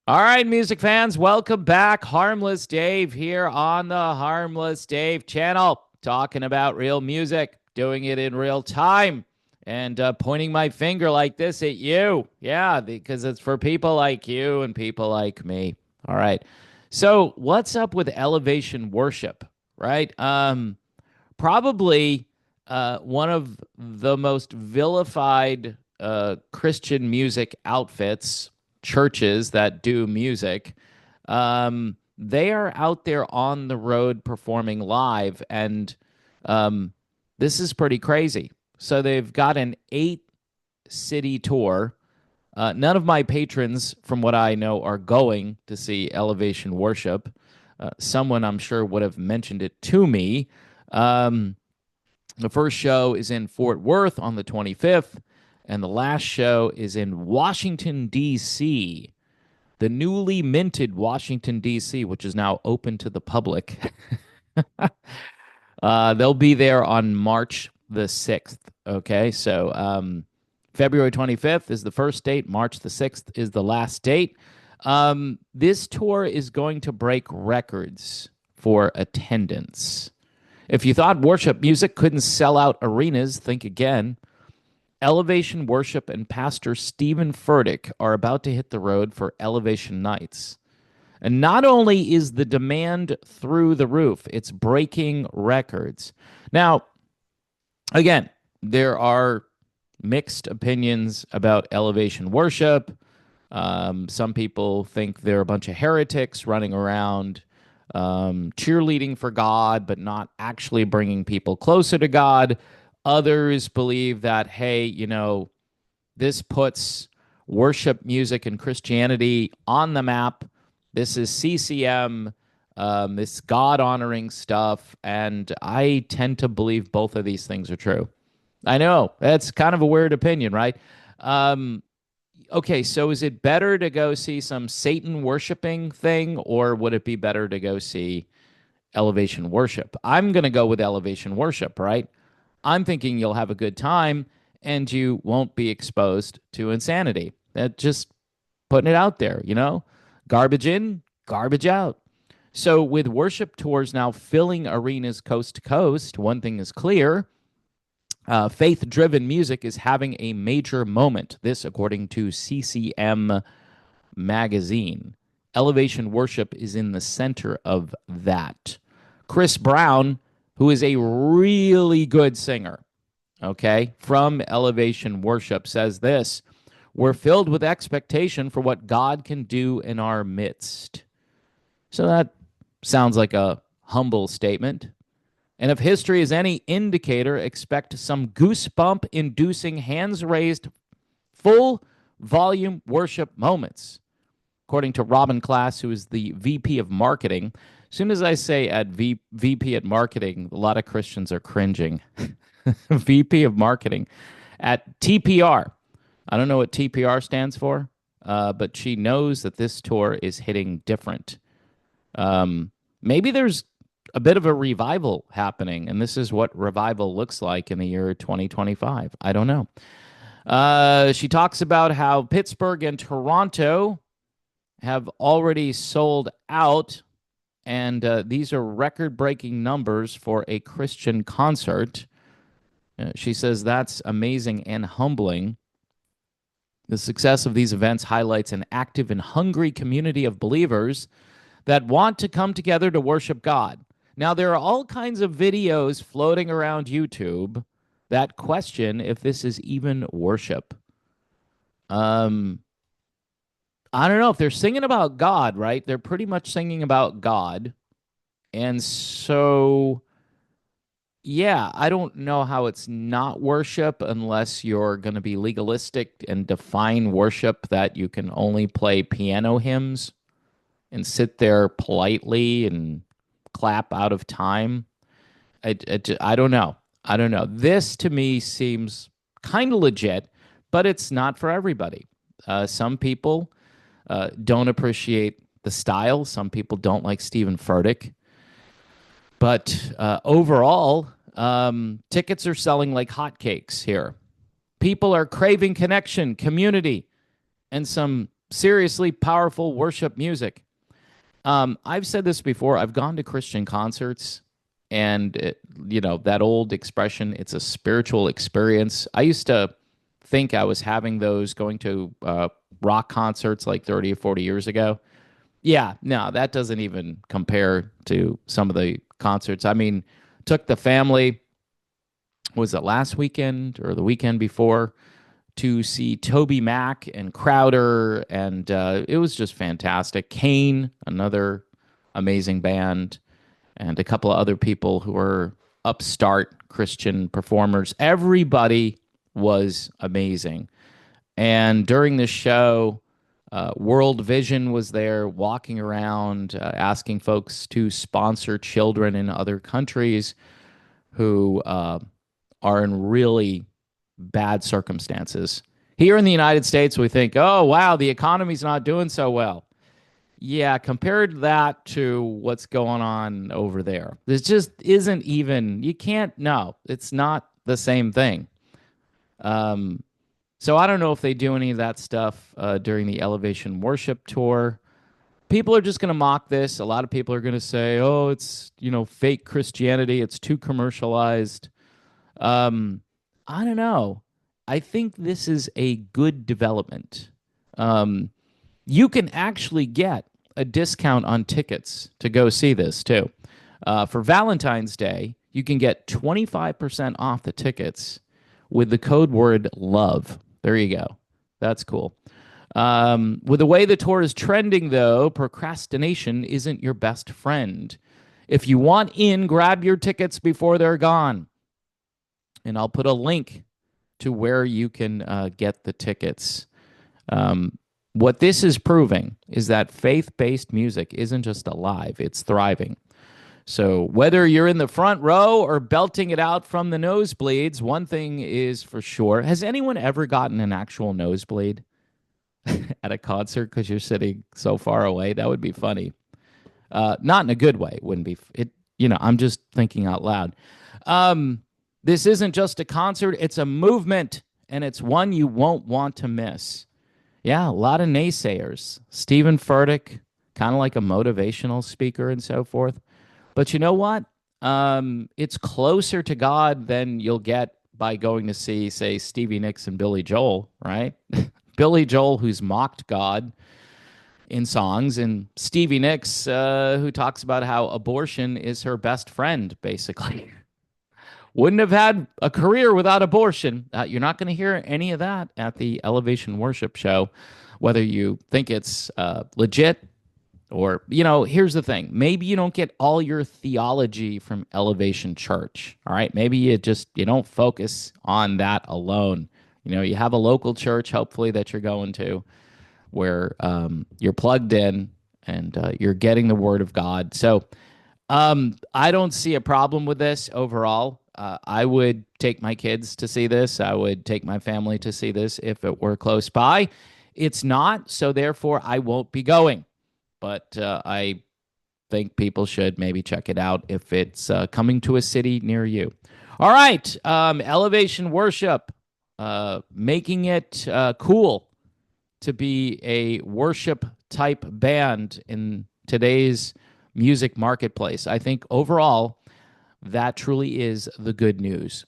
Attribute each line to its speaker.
Speaker 1: All right, music fans, welcome back. Harmless Dave here on the Harmless Dave channel, talking about real music, doing it in real time, and pointing my finger like this at you. Yeah, because it's for people like you and people like me. All right. So, what's up with elevation worship, right? Probably one of the most vilified Christian music outfits, churches that do music. They are out there on the road performing live, and um, this is pretty crazy. So they've got an 8 city tour. None of my patrons, from what I know, are going to see Elevation Worship. Someone I'm sure would have mentioned it to me. Um, the first show is in Fort Worth on the 25th, and the last show is in Washington, D.C., the newly minted Washington, D.C., which is now open to the public. They'll be there on March the 6th. Okay, so February 25th is the first date, March the 6th is the last date. This tour is going to break records for attendance. If you thought worship music couldn't sell out arenas, think again. Elevation Worship and Pastor Stephen Furtick are about to hit the road for Elevation Nights. And not only is the demand through the roof, it's breaking records. Now, again, there are mixed opinions about Elevation Worship. Some people think they're a bunch of heretics running around cheerleading for God, but not actually bringing people closer to God. Others believe that, hey, this puts worship music and Christianity on the map. This is CCM, this God honoring stuff. And I tend to believe both of these things are true. I know that's kind of a weird opinion, right? Um, okay, so is it better to go see some Satan worshiping thing, or would it be better to go see Elevation Worship? I'm going to go with Elevation Worship, right? I'm thinking you'll have a good time and you won't be exposed to insanity. That just putting it out there. Garbage in, garbage out. So, with worship tours now filling arenas coast to coast, one thing is clear: faith driven music is having a major moment. This, according to CCM magazine. Elevation Worship is in the center of that. Chris Brown, who is a really good singer, okay, from Elevation Worship, says this: We're filled with expectation for what God can do in our midst. So that sounds like a humble statement. And if history is any indicator, expect some goosebump inducing, hands raised, full volume worship moments. According to Robin Class, who is the VP of marketing, as soon as I say at VP at marketing, a lot of Christians are cringing. VP of marketing at TPR. I don't know what TPR stands for, but she knows that this tour is hitting different. Maybe there's a bit of a revival happening, and this is what revival looks like in the year 2025. I don't know. She talks about how Pittsburgh and Toronto have already sold out, and these are record breaking numbers for a Christian concert. She says that's amazing and humbling. The success of these events highlights an active and hungry community of believers that want to come together to worship God. Now, there are all kinds of videos floating around YouTube that question if this is even worship. Um, I don't know if they're singing about God, right? They're pretty much singing about God. And so, yeah, I don't know how it's not worship unless you're going to be legalistic and define worship that you can only play piano hymns and sit there politely and clap out of time. I don't know. I don't know. This to me seems kind of legit, but it's not for everybody. Some people don't appreciate the style. Some people don't like Stephen Furtick. But overall, tickets are selling like hotcakes here. People are craving connection, community, and some seriously powerful worship music. I've said this before. I've gone to Christian concerts, and that old expression, it's a spiritual experience. I used to think I was having those going to rock concerts like 30 or 40 years ago. Yeah, no, that doesn't even compare to some of the concerts. I mean, took the family, was it last weekend or the weekend before, to see Toby Mac and Crowder, and it was just fantastic. Kane, another amazing band, and a couple of other people who are upstart Christian performers. Everybody was amazing. And during the show, World Vision was there walking around, asking folks to sponsor children in other countries who are in really bad circumstances. Here in the United States, we think, oh, wow, the economy's not doing so well. Yeah, compared that to what's going on over there, this just isn't even, you can't, no, it's not the same thing. Um, so I don't know if they do any of that stuff during the Elevation Worship Tour. People are just going to mock this. A lot of people are going to say, oh, it's, fake Christianity. It's too commercialized. Um, I don't know. I think this is a good development. Um, you can actually get a discount on tickets to go see this too. For Valentine's Day, you can get 25% off the tickets with the code word love. There you go. That's cool. With the way the tour is trending, though, procrastination isn't your best friend. If you want in, grab your tickets before they're gone. And I'll put a link to where you can get the tickets. What this is proving is that faith-based music isn't just alive, it's thriving. So whether you're in the front row or belting it out from the nosebleeds, one thing is for sure. Has anyone ever gotten an actual nosebleed at a concert because you're sitting so far away? That would be funny. Not in a good way. It wouldn't be it. I'm just thinking out loud. This isn't just a concert, it's a movement, and it's one you won't want to miss. Yeah, a lot of naysayers. Stephen Furtick, kind of like a motivational speaker and so forth. But you know what? It's closer to God than you'll get by going to see, say, Stevie Nicks and Billy Joel, right? Billy Joel, who's mocked God in songs, and Stevie Nicks, who talks about how abortion is her best friend, basically. Wouldn't have had a career without abortion. You're not going to hear any of that at the Elevation Worship Show, whether you think it's legit or, here's the thing. Maybe you don't get all your theology from Elevation Church. All right. Maybe you don't focus on that alone. You have a local church, hopefully, that you're going to where you're plugged in and you're getting the word of God. So I don't see a problem with this overall. I would take my kids to see this. I would take my family to see this if it were close by. It's not, so therefore I won't be going. But I think people should maybe check it out if it's coming to a city near you. All right, Elevation Worship, making it cool to be a worship type band in today's music marketplace. I think overall, that truly is the good news.